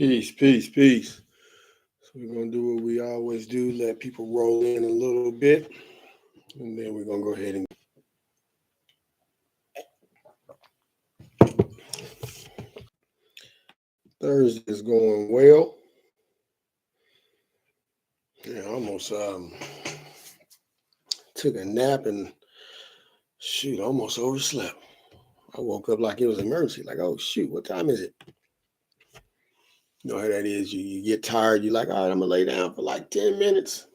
Peace, peace, peace. So we're gonna do what we always do, let people roll in a little bit, and then we're gonna go ahead and Thursday is going well. Yeah, I almost took a nap and almost overslept. I woke up like it was an emergency, like, oh shoot, what time is it? You know how that is. You get tired, you're like, all right, I'm gonna lay down for like 10 minutes.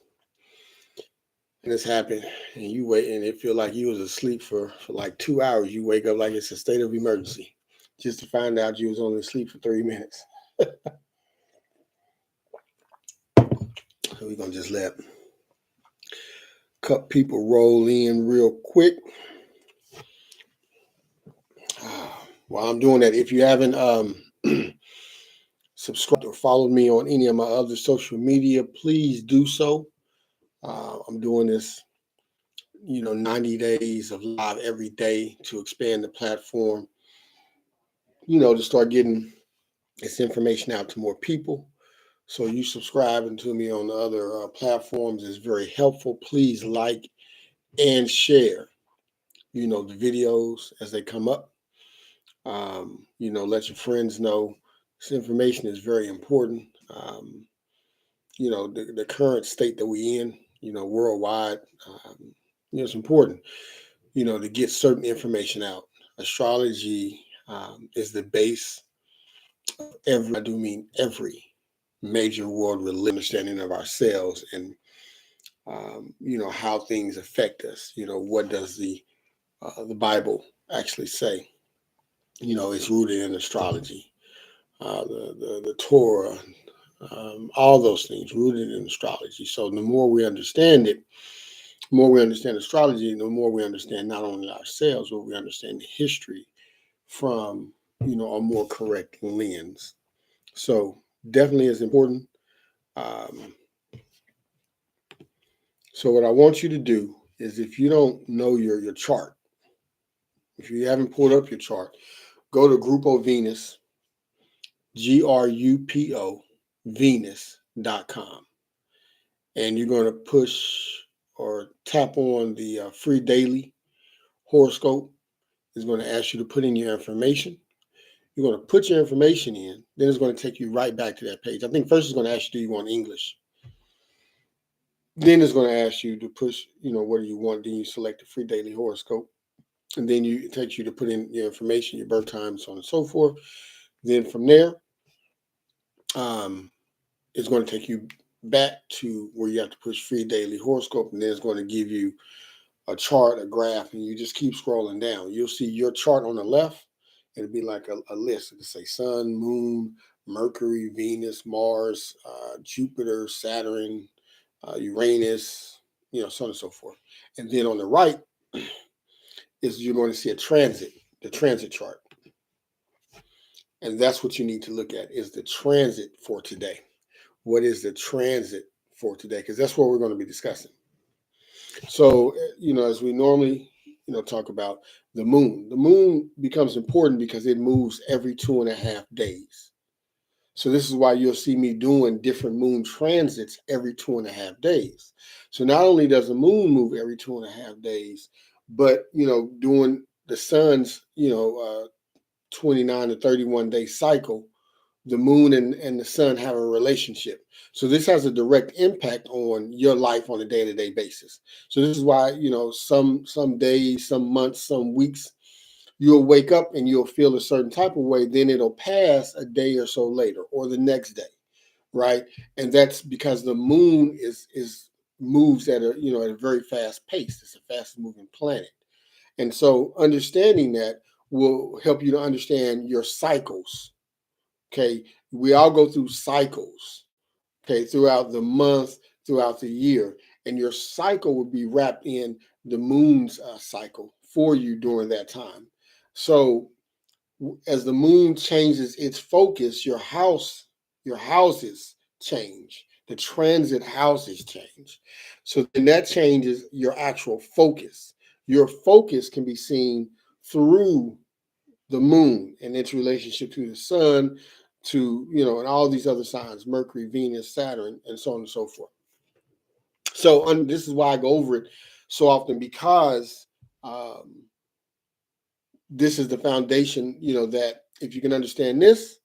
And it's happened, and you wait, and it feel like you was asleep for like 2 hours. You wake up like it's a state of emergency, just to find out you was only asleep for 3 minutes. So we're gonna just let a couple people roll in real quick. While I'm doing that, if you haven't subscribed or followed me on any of my other social media, please do so. I'm doing this, 90 days of live every day to expand the platform, to start getting this information out to more people. So you subscribing to me on the other platforms is very helpful. Please like and share, the videos as they come up. Let your friends know this information is very important. The current state that we in, worldwide, it's important, to get certain information out. Astrology is the base of I do mean every major world religion understanding of ourselves and, how things affect us. What does the Bible actually say? It's rooted in astrology, the Torah, all those things rooted in astrology. So the more we understand it, the more we understand astrology, the more we understand not only ourselves, but we understand the history from, a more correct lens. So definitely is important. Um, so what I want you to do is, if you don't know your chart, if you haven't pulled up your chart, go to Grupo Venus, GRUPO Venus.com. And you're going to push or tap on the free daily horoscope. It's going to ask you to put in your information. You're going to put your information in. Then it's going to take you right back to that page. I think first it's going to ask you, do you want English? Then it's going to ask you to push, what do you want? Then you select the free daily horoscope. And then it takes you to put in your information, your birth time, so on and so forth. Then from there, it's going to take you back to where you have to push free daily horoscope. And then it's going to give you a chart, a graph, and you just keep scrolling down. You'll see your chart on the left. It'll be like a list. It'll say Sun, Moon, Mercury, Venus, Mars, Jupiter, Saturn, Uranus, so on and so forth. And then on the right is you're going to see the transit chart. And that's what you need to look at, is the transit for today. What is the transit for today? Because that's what we're going to be discussing. So, as we normally, talk about the moon becomes important because it moves every 2.5 days. So this is why you'll see me doing different moon transits every 2.5 days. So not only does the moon move every 2.5 days, but, doing the sun's, 29 to 31 day cycle, the moon and the sun have a relationship. So this has a direct impact on your life on a day-to-day basis. So this is why, some days, some months, some weeks, you'll wake up and you'll feel a certain type of way. Then it'll pass a day or so later or the next day, right? And that's because the moon moves at a very fast pace. It's a fast moving planet. And so understanding that will help you to understand your cycles. Okay, we all go through cycles, okay, throughout the month, throughout the year, and your cycle will be wrapped in the moon's cycle for you during that time. So as the moon changes its focus, your houses change. The transit houses change. So then that changes your actual focus. Your focus can be seen through the moon and its relationship to the sun, to, and all these other signs, Mercury, Venus, Saturn, and so on and so forth. So this is why I go over it so often, because this is the foundation, that if you can understand this,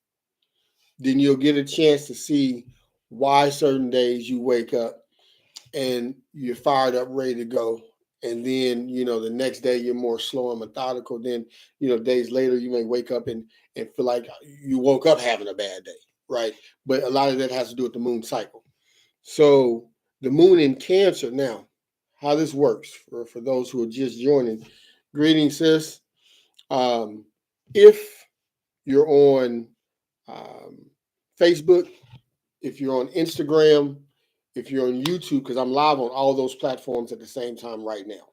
then you'll get a chance to see why certain days you wake up and you're fired up, ready to go. And then, the next day you're more slow and methodical. Then, days later you may wake up and feel like you woke up having a bad day, right? But a lot of that has to do with the moon cycle. So the moon in Cancer, now, how this works for those who are just joining. Greetings, sis. If you're on Facebook, if you're on Instagram, if you're on YouTube, because I'm live on all those platforms at the same time right now.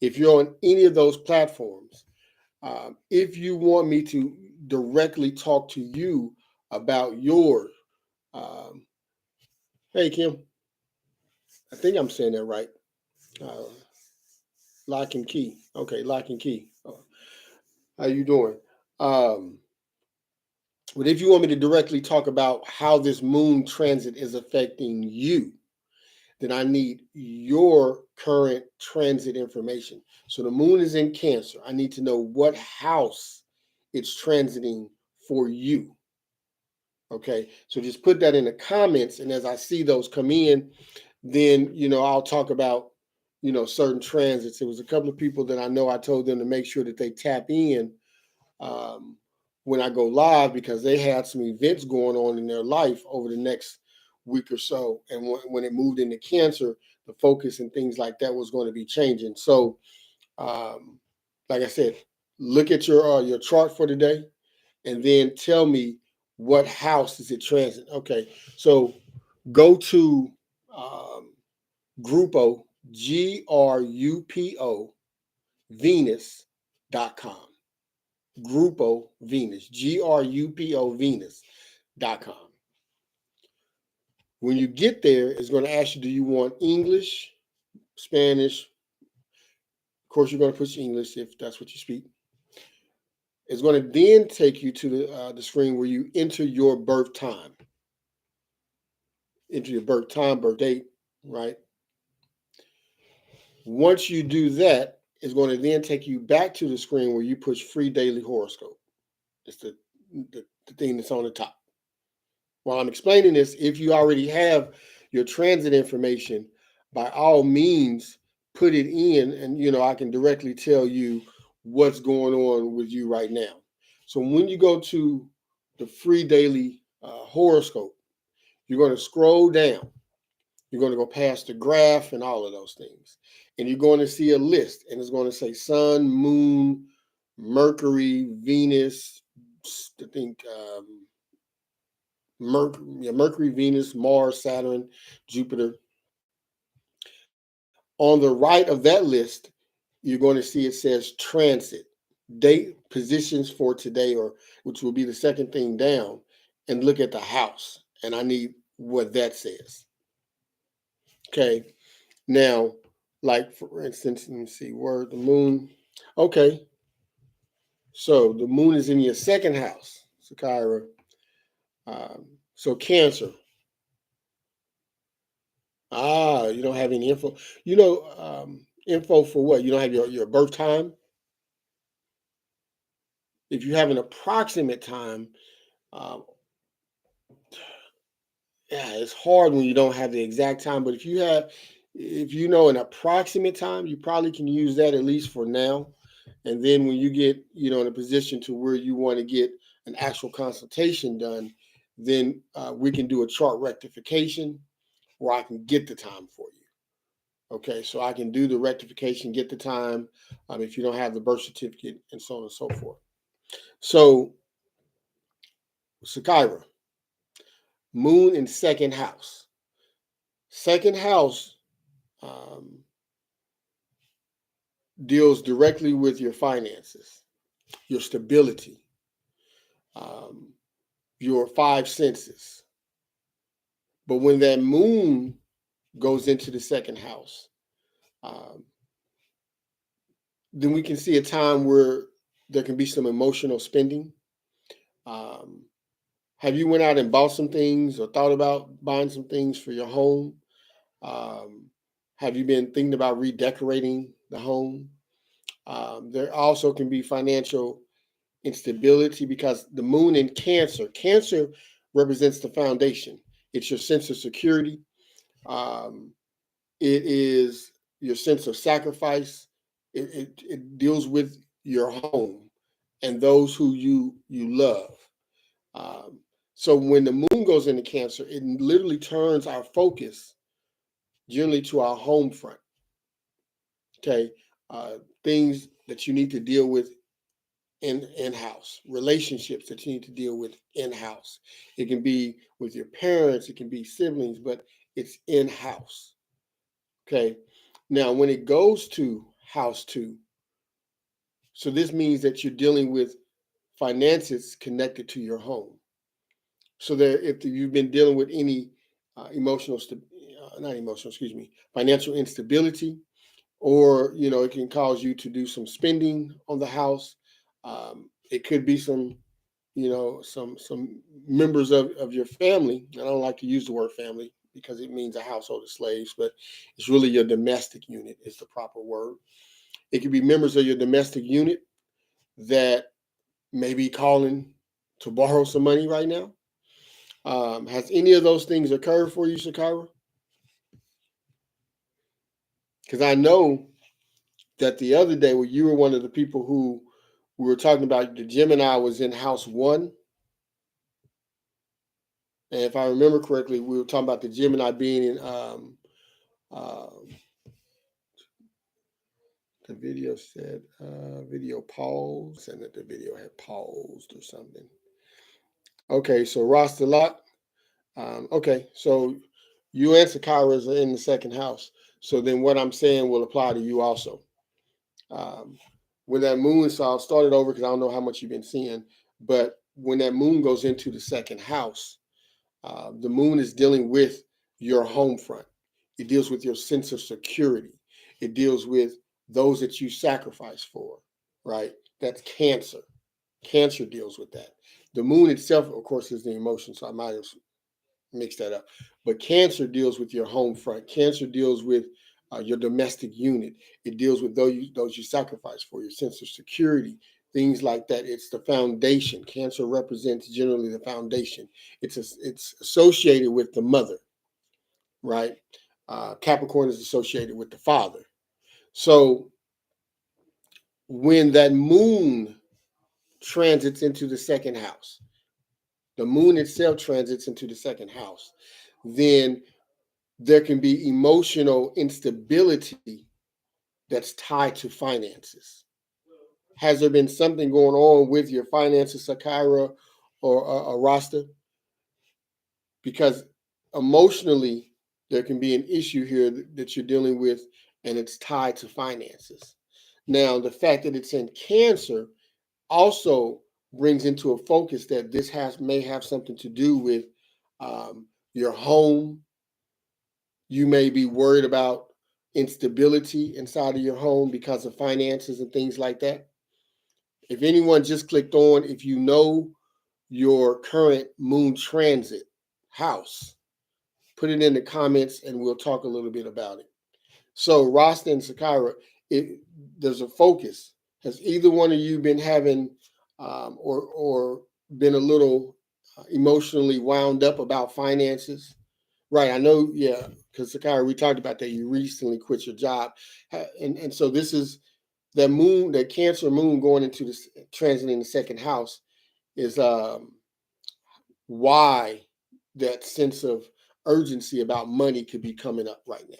If you're on any of those platforms, if you want me to directly talk to you about your, hey Kim, I think I'm saying that right. Lock and Key. Okay, Lock and Key. How you doing? But if you want me to directly talk about how this moon transit is affecting you, then I need your current transit information. So the moon is in Cancer. I need to know what house it's transiting for you. Okay, so just put that in the comments, and as I see those come in, then I'll talk about certain transits. There was a couple of people that I know I told them to make sure that they tap in when I go live, because they had some events going on in their life over the next week or so, and when it moved into Cancer, the focus and things like that was going to be changing. So, like I said, look at your chart for today, and then tell me what house is it transit. Okay, so go to Grupo, Grupo, Venus.com. Grupo Venus, Grupo Venus.com. When you get there, it's going to ask you, do you want English, Spanish? Of course, you're going to push English if that's what you speak. It's going to then take you to the screen where you enter your birth time. Enter your birth time, birth date, right? Once you do that, it's going to then take you back to the screen where you push free daily horoscope. It's the thing that's on the top. While I'm explaining this, if you already have your transit information, by all means, put it in, and I can directly tell you what's going on with you right now. So when you go to the free daily horoscope, you're going to scroll down. You're going to go past the graph and all of those things. And you're going to see a list, and it's going to say Sun, Moon, Mercury, Venus, I think Mercury, Venus, Mars, Saturn, Jupiter. On the right of that list, you're going to see it says transit, date, positions for today, or which will be the second thing down, and look at the house. And I need what that says. Okay. Now, like for instance, let me see where the moon. Okay. So the moon is in your second house, Sakira. So Cancer. You don't have any info. Info for what? You don't have your birth time? If you have an approximate time, uh, yeah, it's hard when you don't have the exact time. But if you know an approximate time, you probably can use that at least for now. And then when you get, in a position to where you want to get an actual consultation done, then we can do a chart rectification where I can get the time for you. Okay, so I can do the rectification, get the time, if you don't have the birth certificate, and so on and so forth. So, Sakira, moon in second house. Second house deals directly with your finances, your stability, your five senses. But when that moon goes into the second house, then we can see a time where there can be some emotional spending. Have you went out and bought some things or thought about buying some things for your home? Um, have you been thinking about redecorating the home? There also can be financial instability because the moon in Cancer. Cancer represents the foundation. It's your sense of security. Um, it is your sense of sacrifice. It deals with your home and those who you love. Um, so when the moon goes into Cancer, it literally turns our focus generally to our home front. Okay, uh, things that you need to deal with in house, relationships that you need to deal with in house. It can be with your parents, it can be siblings, but it's in house. Okay, now when it goes to house two, so this means that you're dealing with finances connected to your home. So that if you've been dealing with any not emotional, excuse me, financial instability, or it can cause you to do some spending on the house. It could be some members of your family. I don't like to use the word family because it means a household of slaves, but it's really your domestic unit is the proper word. It could be members of your domestic unit that may be calling to borrow some money right now. Has any of those things occurred for you, Shakira? Because I know that the other day where you were one of the people who we were talking about, the Gemini was in house one. And if I remember correctly, we were talking about the Gemini being in uh, the video said video paused, and that the video had paused or something. Okay, so Rasta Lot. Okay, so you and Sakara are in the second house. So then what I'm saying will apply to you also. Um, when that moon, so I'll start it over because I don't know how much you've been seeing, but when that moon goes into the second house, the moon is dealing with your home front. It deals with your sense of security. It deals with those that you sacrifice for, right? That's Cancer. Cancer deals with that. The moon itself, of course, is the emotion, so I might have mix that up. But Cancer deals with your home front. Cancer deals with your domestic unit. It deals with those you sacrifice for, your sense of security, things like that. It's the foundation. Cancer represents generally the foundation. It's associated with the mother, right? Capricorn is associated with the father. So when that moon transits into the second house, the moon itself transits into the second house, then there can be emotional instability that's tied to finances. Has there been something going on with your finances, Sakira or Rasta? Because emotionally, there can be an issue here that you're dealing with, and it's tied to finances. Now, the fact that it's in Cancer also brings into a focus that this may have something to do with your home. You may be worried about instability inside of your home because of finances and things like that. If anyone just clicked on, if you know your current moon transit house, put it in the comments and we'll talk a little bit about it. So, Rasta and Sakira, there's a focus. Has either one of you been having or been a little emotionally wound up about finances? Right, I know, yeah, because Sakara, we talked about that. You recently quit your job, and so this is that moon, that Cancer moon going into this transit in the second house is why that sense of urgency about money could be coming up right now.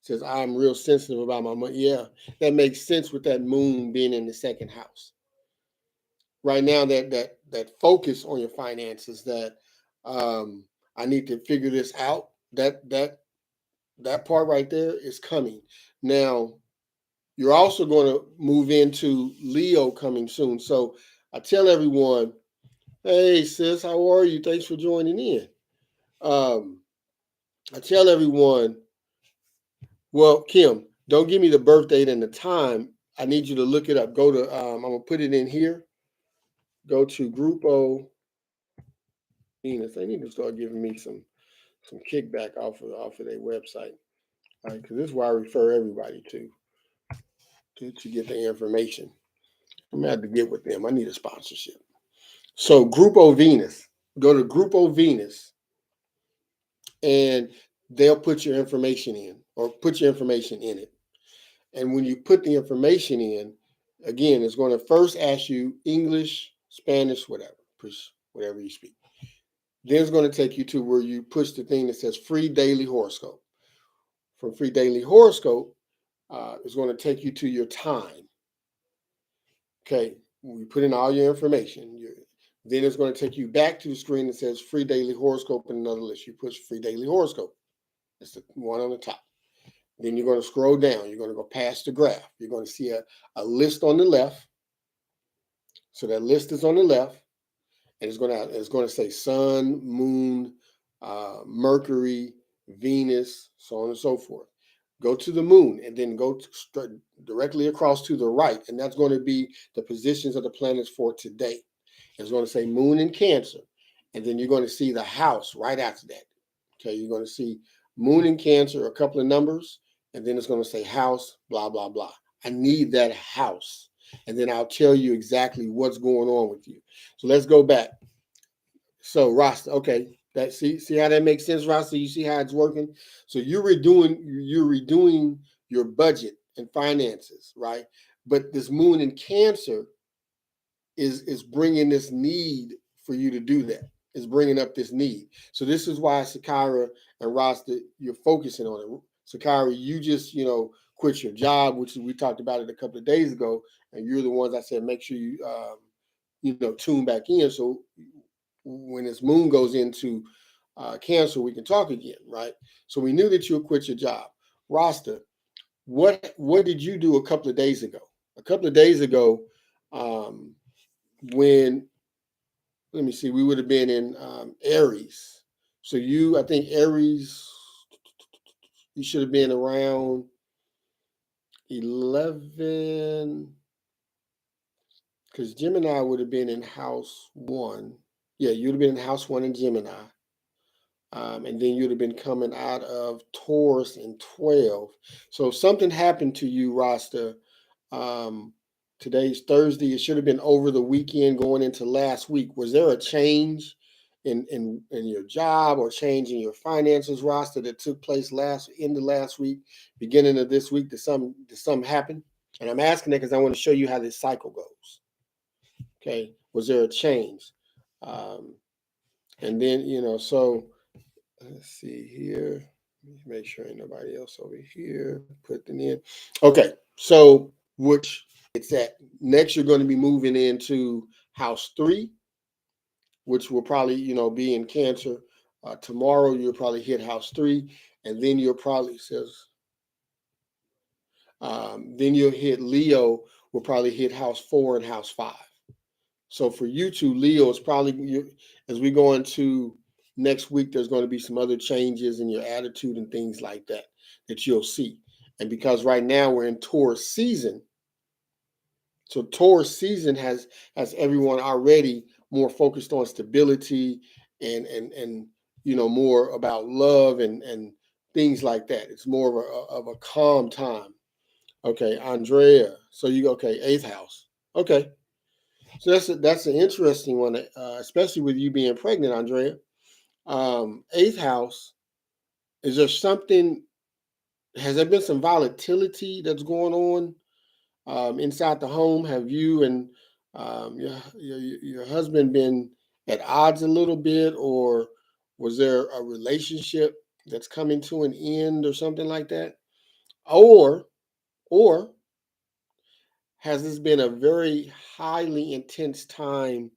Says I'm real sensitive about my money. Yeah, that makes sense with that moon being in the second house. Right now, that focus on your finances, that I need to figure this out. That part right there is coming. Now, you're also going to move into Leo coming soon. So I tell everyone, hey, sis, how are you? Thanks for joining in. Um, I tell everyone, well, Kim, don't give me the birth date and the time. I need you to look it up. Go to, I'm going to put it in here. Go to Grupo Venus. They need to start giving me some kickback off of their website, right? Because this is where I refer everybody to get the information. I'm gonna have to get with them. I need a sponsorship. So Grupo Venus, go to Grupo Venus, and they'll put your information in, or put your information in it. And when you put the information in, again, it's going to first ask you English, Spanish, whatever, push whatever you speak. Then it's going to take you to where you push the thing that says free daily horoscope. From free daily horoscope, it's going to take you to your time. Okay, we put in all your information. Then it's going to take you back to the screen that says free daily horoscope and another list. You push free daily horoscope. It's the one on the top. Then you're going to scroll down. You're going to go past the graph. You're going to see a list on the left. So that list is on the left, and it's going to say Sun, Moon, Mercury, Venus, so on and so forth. Go to the Moon, and then go directly across to the right, and that's going to be the positions of the planets for today. It's going to say Moon in Cancer, and then you're going to see the house right after that. Okay, you're going to see Moon in Cancer, a couple of numbers, and then it's going to say house, blah, blah, blah. I need that house, and then I'll tell you exactly what's going on with you. So let's go back. So Rasta, okay, see how that makes sense, Rasta? You see how it's working? So you're redoing your budget and finances, right? But this Moon in Cancer is bringing this need for you to do that. It's bringing up this need. So this is why Sakara and Rasta, you're focusing on it. Sakara, you just quit your job, which we talked about it a couple of days ago, and you're the ones I said make sure you tune back in. So when this moon goes into Cancer, we can talk again, right? So we knew that you'll quit your job. Rasta, what did you do a couple of days ago? A couple of days ago, when, let me see, we would have been in Aries. So I think Aries, you should have been around 11, because Gemini would have been in house 1. Yeah, you'd have been in house 1 in Gemini. And then you'd have been coming out of Taurus in 12. So if something happened to you, Rasta, today's Thursday, it should have been over the weekend going into last week. Was there a change in your job or change in your finances, Rasta, that took place in the last week, beginning of this week? Did something happen? And I'm asking that because I want to show you how this cycle goes. Okay, was there a change? And then, so let's see here. Make sure ain't nobody else over here. Put them in. Okay, so which it's at next, you're going to be moving into house 3, which will probably be in Cancer. Tomorrow you'll probably hit house 3, and then you'll probably then you'll hit Leo. Will probably hit house 4 and house 5. So for you two, Leo, is probably as we go into next week, there's going to be some other changes in your attitude and things like that you'll see. And because right now we're in Taurus season, so Taurus season has everyone already more focused on stability and more about love and things like that. It's more of a calm time. Okay, Andrea. So okay, 8th house. Okay. So that's an interesting one, especially with you being pregnant, Andrea. 8th house, is there something? Has there been some volatility that's going on inside the home? Have you and your husband been at odds a little bit, or was there a relationship that's coming to an end, or something like that? Or has this been a very highly intense time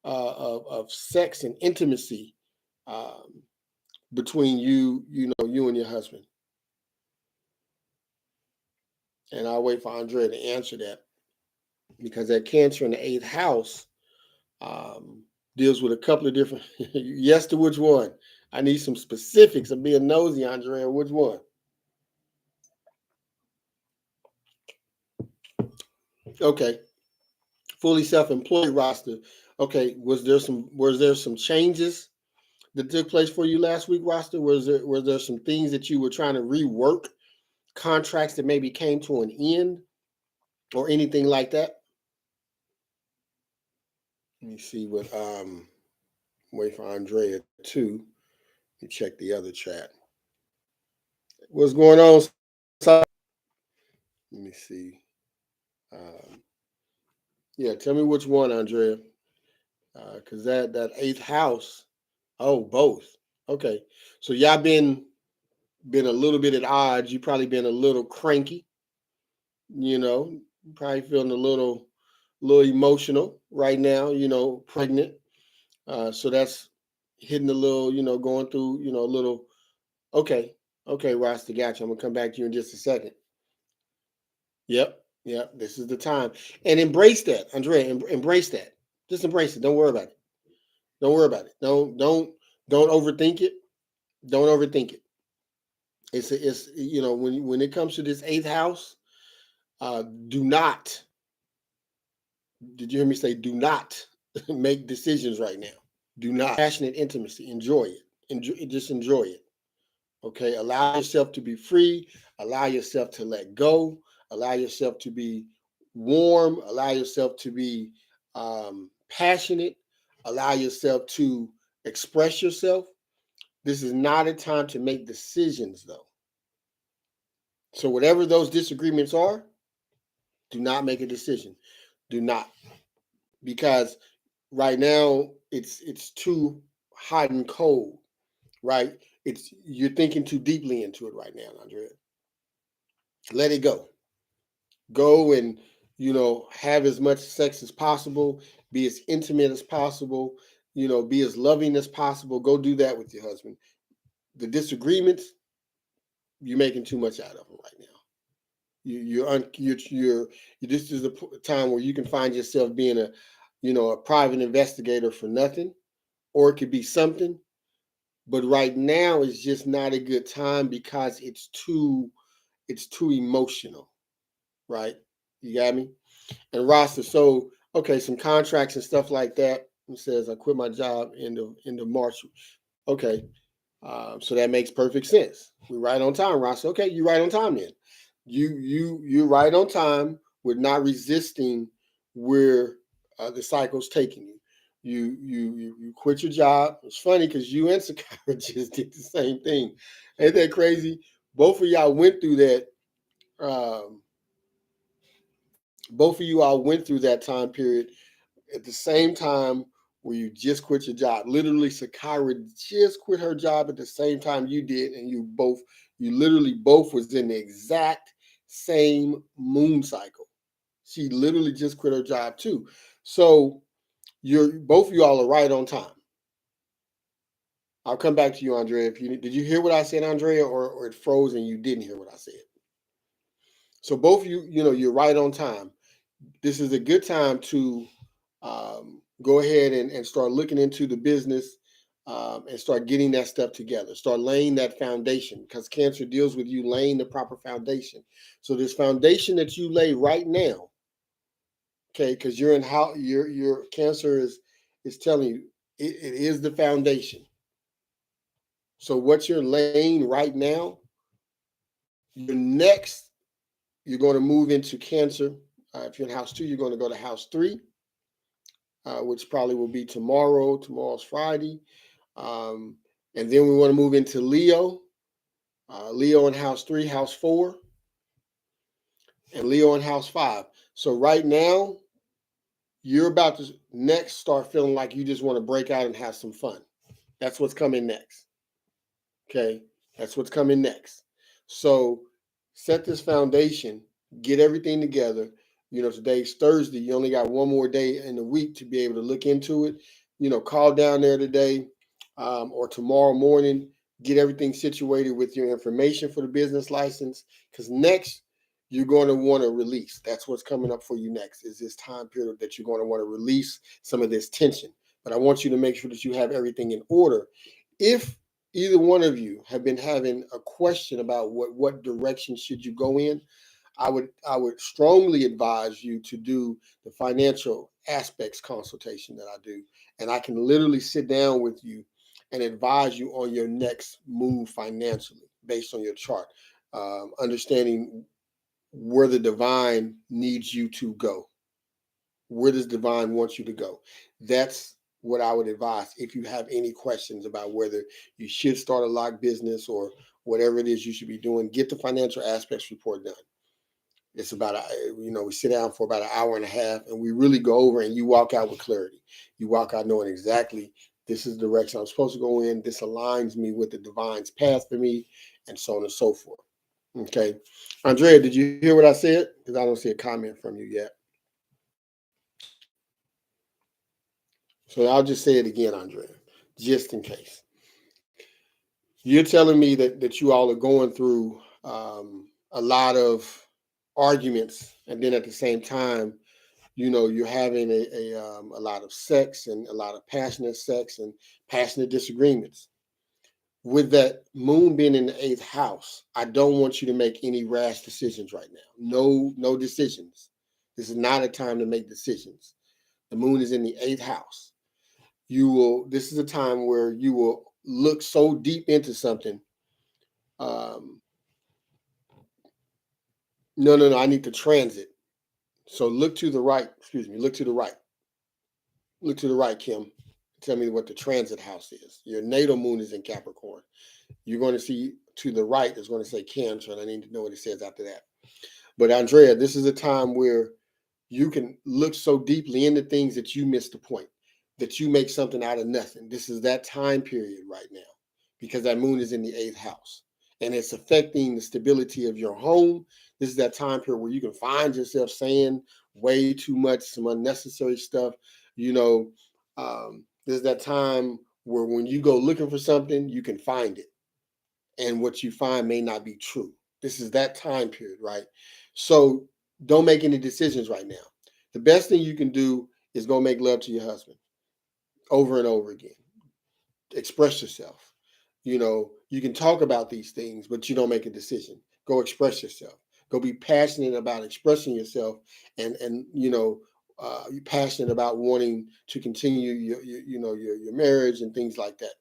of sex and intimacy um, between you and your husband? And I'll wait for Andrea to answer that, because that Cancer in the 8th house deals with a couple of different. Yes, to which one? I need some specifics. I'm being nosy, Andrea. Which one? Okay, fully self-employed roster. Okay, was there some changes that took place for you last week, Roster? Was there some things that you were trying to rework, contracts that maybe came to an end, or anything like that? Let me see what wait for Andrea too. Let me check the other chat. What's going on? Let me see. Um, yeah, tell me which one, Andrea. Because that eighth house. Oh, both. Okay, so y'all been a little bit at odds. You probably been a little cranky. You know, probably feeling a little emotional right now. Pregnant. So that's hitting a little. Going through. A little. Okay, okay, Rasta, gotcha. I'm gonna come back to you in just a second. Yep, yep. This is the time, and embrace that, Andrea. Embrace that. Just embrace it. Don't worry about it. Don't worry about it. Don't overthink it. Don't overthink it. It's when it comes to this eighth house, do not. Did you hear me say do not make decisions right now? Do not passionate intimacy. Enjoy it. Just enjoy it. Okay. Allow yourself to be free. Allow yourself to let go. Allow yourself to be warm. Allow yourself to be passionate. Allow yourself to express yourself. This is not a time to make decisions, though. So, whatever those disagreements are, do not make a decision. Do not, because right now it's too hot and cold. Right? You're thinking too deeply into it right now, Andrea. Let it go. Go and have as much sex as possible. Be as intimate as possible. Be as loving as possible. Go do that with your husband. The disagreements, you're making too much out of them right now. You're this is the time where you can find yourself being a private investigator for nothing, or it could be something. But right now is just not a good time because it's too emotional, right? You got me? And Rasta, so okay, some contracts and stuff like that. It says I quit my job in the March. Okay, so that makes perfect sense. We're right on time, Ross. Okay, you're right on time then. You're right on time with not resisting where the cycle's taking you. You quit your job. It's funny because you and Sakara just did the same thing. Ain't that crazy? Both of y'all went through that. Um, both of you all went through that time period at the same time where you just quit your job. Literally, Sakara just quit her job at the same time you did, and you literally both was in the exact same moon cycle. She literally just quit her job too. So you're both of you all are right on time. I'll come back to you, Andrea. If you did you hear what I said, Andrea, or it froze and you didn't hear what I said? So both of you, you're right on time. This is a good time to go ahead and start looking into the business and start getting that stuff together. Start laying that foundation because Cancer deals with you laying the proper foundation. So this foundation that you lay right now, okay, because you're in how your Cancer is telling you it is the foundation. So what you're laying right now, your next, you're going to move into Cancer. If you're in house 2, you're going to go to house 3. Which probably will be tomorrow. Tomorrow's Friday. Um, and then we want to move into Leo. Leo in house 3, house 4, and Leo in house 5. So right now, you're about to next start feeling like you just want to break out and have some fun. That's what's coming next. Okay? That's what's coming next. So set this foundation, get everything together. Today's Thursday. You only got one more day in the week to be able to look into it. Call down there today or tomorrow morning. Get everything situated with your information for the business license. Because next, you're going to want to release. That's what's coming up for you next, is this time period that you're going to want to release some of this tension. But I want you to make sure that you have everything in order. If either one of you have been having a question about what direction should you go in, I would strongly advise you to do the financial aspects consultation that I do, and I can literally sit down with you and advise you on your next move financially based on your chart. Understanding where the divine needs you to go. Where does divine want you to go? That's what I would advise if you have any questions about whether you should start a lock business or whatever it is you should be doing. Get the financial aspects report done. It's about we sit down for about an hour and a half, and we really go over, and you walk out with clarity. You walk out knowing exactly this is the direction I'm supposed to go in. This aligns me with the divine's path for me, and so on and so forth. Okay, Andrea, did you hear what I said? Because I don't see a comment from you yet. So I'll just say it again, Andrea, just in case. You're telling me that you all are going through a lot of arguments, and then at the same time, you're having a lot of sex and a lot of passionate sex and passionate disagreements. With that moon being in the eighth house, I don't want you to make any rash decisions right now. No decisions. This is not a time to make decisions. The moon is in the eighth house. This is a time where you will look so deep into something. No, I need to transit. So look to the right. Excuse me. Look to the right. Look to the right, Kim. Tell me what the transit house is. Your natal moon is in Capricorn. You're going to see to the right is going to say Cancer, and I need to know what it says after that. But Andrea, this is a time where you can look so deeply into things that you miss the point, that you make something out of nothing. This is that time period right now because that moon is in the eighth house and it's affecting the stability of your home. This is that time period where you can find yourself saying way too much, some unnecessary stuff. This is that time where when you go looking for something, you can find it. And what you find may not be true. This is that time period, right? So don't make any decisions right now. The best thing you can do is go make love to your husband over and over again. Express yourself. You can talk about these things, but you don't make a decision. Go express yourself. Go be passionate about expressing yourself, and you're passionate about wanting to continue your marriage and things like that.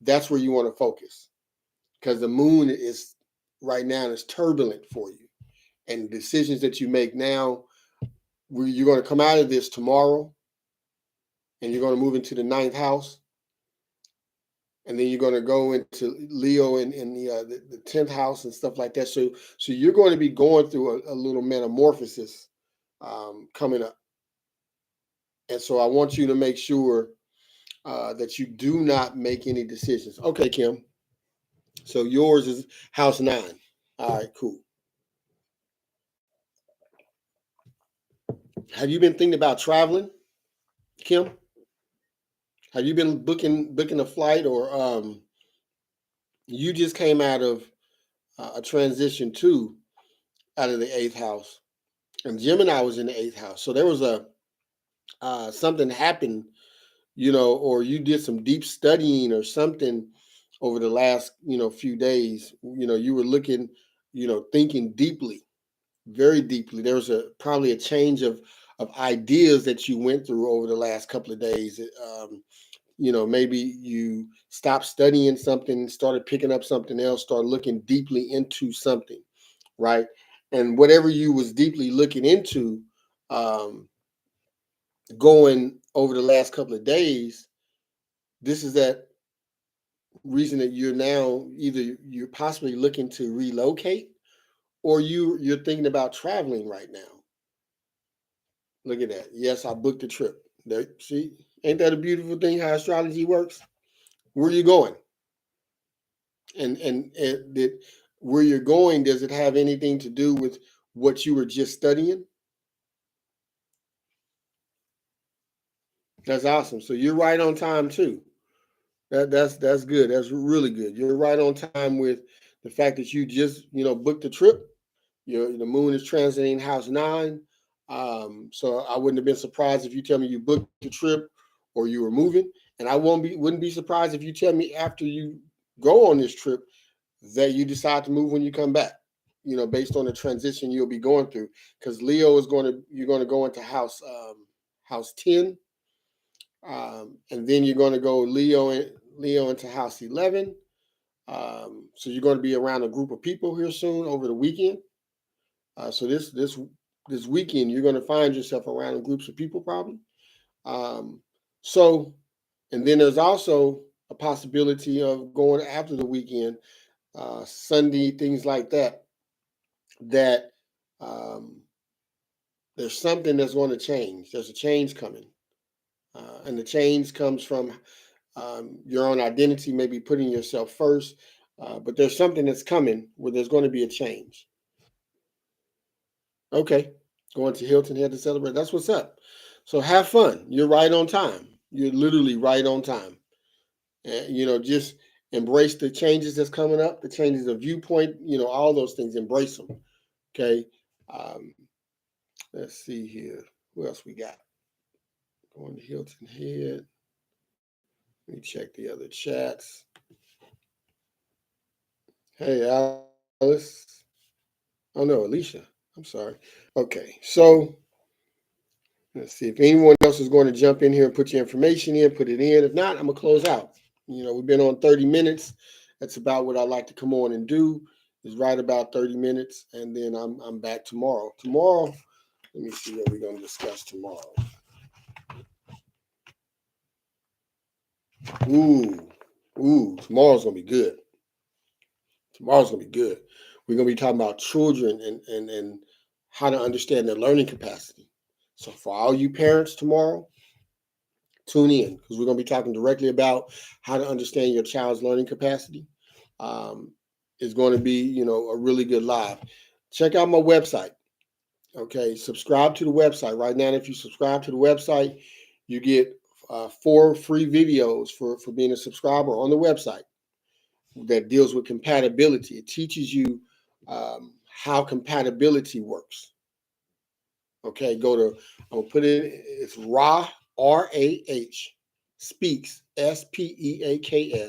That's where you want to focus because the moon is right now is turbulent for you, and decisions that you make now, you're going to come out of this tomorrow, and you're going to move into the ninth house, and then you're going to go into Leo in the 10th house and stuff like that. So you're going to be going through a little metamorphosis coming up, and so I want you to make sure that you do not make any decisions. Okay, Kim. So yours is house 9. All right, cool. Have you been thinking about traveling, Kim? Have you been booking a flight, or you just came out of a transition too, out of the 8th house, and Gemini was in the 8th house. So there was a something happened, or you did some deep studying or something over the last few days. You were looking, thinking deeply, very deeply. There was probably a change of ideas that you went through over the last couple of days. Maybe you stopped studying something, started picking up something else, started looking deeply into something, right? And whatever you was deeply looking into, going over the last couple of days, this is that reason that you're now either you're possibly looking to relocate or you're thinking about traveling right now. Look at that. Yes, I booked a trip. There, see, ain't that a beautiful thing how astrology works? Where are you going? And did where you're going, does it have anything to do with what you were just studying? That's awesome. So you're right on time too. That's good. That's really good. You're right on time with the fact that you just booked a trip. The moon is transiting house 9. So I wouldn't have been surprised if you tell me you booked the trip or you were moving, and I wouldn't be surprised if you tell me after you go on this trip that you decide to move when you come back. Based on the transition you'll be going through, because Leo is you're going to go into house 10, and then you're going to go Leo in Leo into house 11. So you're going to be around a group of people here soon over the weekend. So this weekend, you're going to find yourself around groups of people probably. Um, so, and then there's also a possibility of going after the weekend, Sunday, things like that, that um, there's something that's going to change. There's a change coming. And the change comes from your own identity, maybe putting yourself first. But there's something that's coming where there's going to be a change. Okay. Going to Hilton Head to celebrate. That's what's up. So have fun. You're right on time. You're literally right on time. And, just embrace the changes that's coming up, the changes of viewpoint, all those things, embrace them. Okay. Um, let's see here. What else we got? Going to Hilton Head. Let me check the other chats. Hey, Alice. Oh, no, Alicia. I'm sorry. Okay. So let's see if anyone else is going to jump in here and put your information in, put it in. If not, I'm going to close out. We've been on 30 minutes. That's about what I like to come on and do, is right about 30 minutes. And then I'm back tomorrow. Tomorrow, let me see what we're going to discuss tomorrow. Tomorrow's going to be good. Tomorrow's going to be good. We're going to be talking about children and how to understand their learning capacity. So for all you parents tomorrow, tune in because we're going to be talking directly about how to understand your child's learning capacity. It's going to be, a really good live. Check out my website. Okay, subscribe to the website right now. If you subscribe to the website, you get 4 free videos for being a subscriber on the website that deals with compatibility. It teaches you how compatibility works. Okay, I'm gonna put it, it's R-A-H, speaks, SPEAKS.com,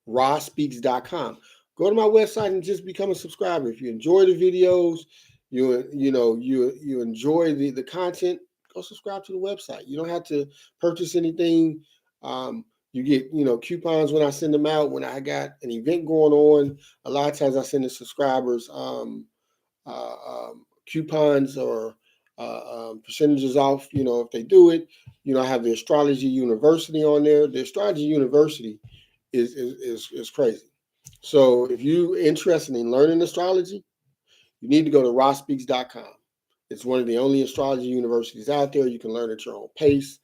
rawspeaks.com. Go to my website and just become a subscriber. If you enjoy the videos, you enjoy the content, go subscribe to the website. You don't have to purchase anything. You get, coupons when I send them out. When I got an event going on, a lot of times I send the subscribers coupons or percentages off, if they do it. I have the Astrology University on there. The Astrology University is crazy. So if you're interested in learning astrology, you need to go to rawspeaks.com. It's one of the only astrology universities out there. You can learn at your own pace.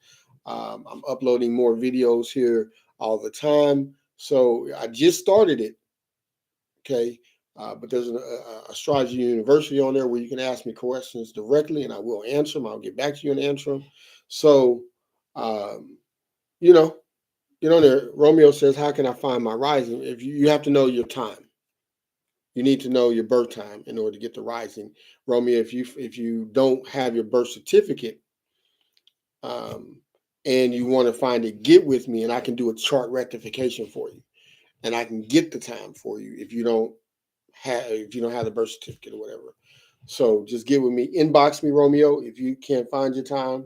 I'm uploading more videos here all the time. So I just started it. Okay. But there's an astrology university on there where you can ask me questions directly and I will answer them. I'll get back to you and answer them. So, you know, there, Romeo says, how can I find my rising? If you have to know your time. You need to know your birth time in order to get the rising. Romeo, if you don't have your birth certificate, and you want to find it, get with me and I can do a chart rectification for you. And I can get the time for you if you don't have the birth certificate or whatever. So just get with me, inbox me, Romeo, if you can't find your time,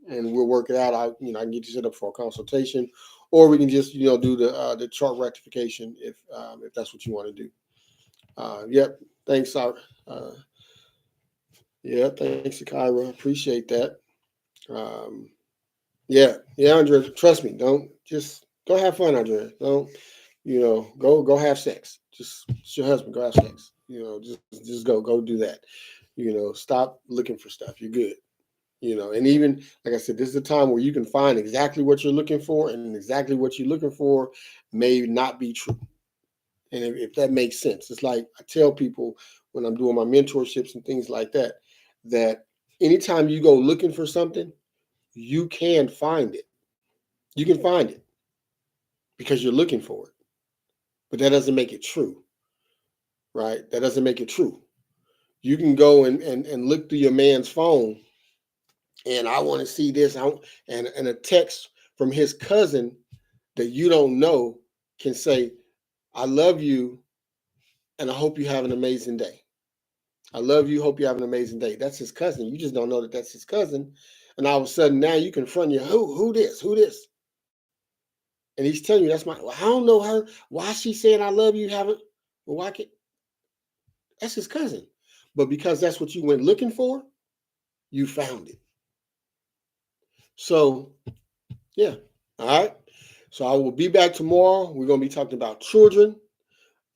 and we'll work it out. I can get you set up for a consultation, or we can just do the chart rectification if that's what you want to do. Yep. Thanks, yeah. Thanks, Kyra. Appreciate that. Yeah, Andrea. Trust me. Don't just go have fun, Andrea. Don't go have sex. Just it's your husband. Go have sex. Just go do that. Stop looking for stuff. You're good. And even like I said, this is a time where you can find exactly what you're looking for, and exactly what you're looking for may not be true. And if that makes sense, it's like I tell people when I'm doing my mentorships and things like that, that anytime you go looking for something, you can find it. You can find it because you're looking for it. But that doesn't make it true, right? That doesn't make it true. You can go and look through your man's phone and I want to see this. And a text from his cousin that you don't know can say, I love you and I hope you have an amazing day. I love you. Hope you have an amazing day. That's his cousin. You just don't know that that's his cousin. And all of a sudden now you confront you. Who this? Who this? And he's telling you that's my. Well, I don't know her. Why she's saying I love you? Haven't. Well, why can't? That's his cousin. But because that's what you went looking for, you found it. So yeah. All right. So I will be back tomorrow. We're going to be talking about children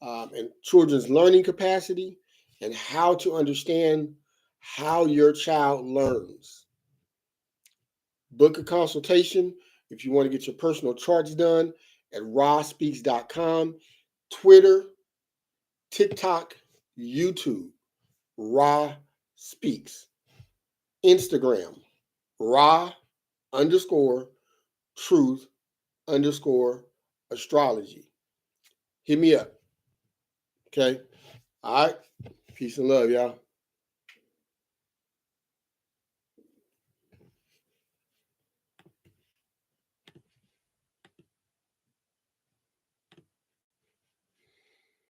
and children's learning capacity and how to understand how your child learns. Book a consultation if you want to get your personal charts done at rawspeaks.com, Twitter, TikTok, YouTube, Raw Speaks, Instagram, Raw underscore truth underscore astrology. Hit me up. Okay. All right. Peace and love, y'all.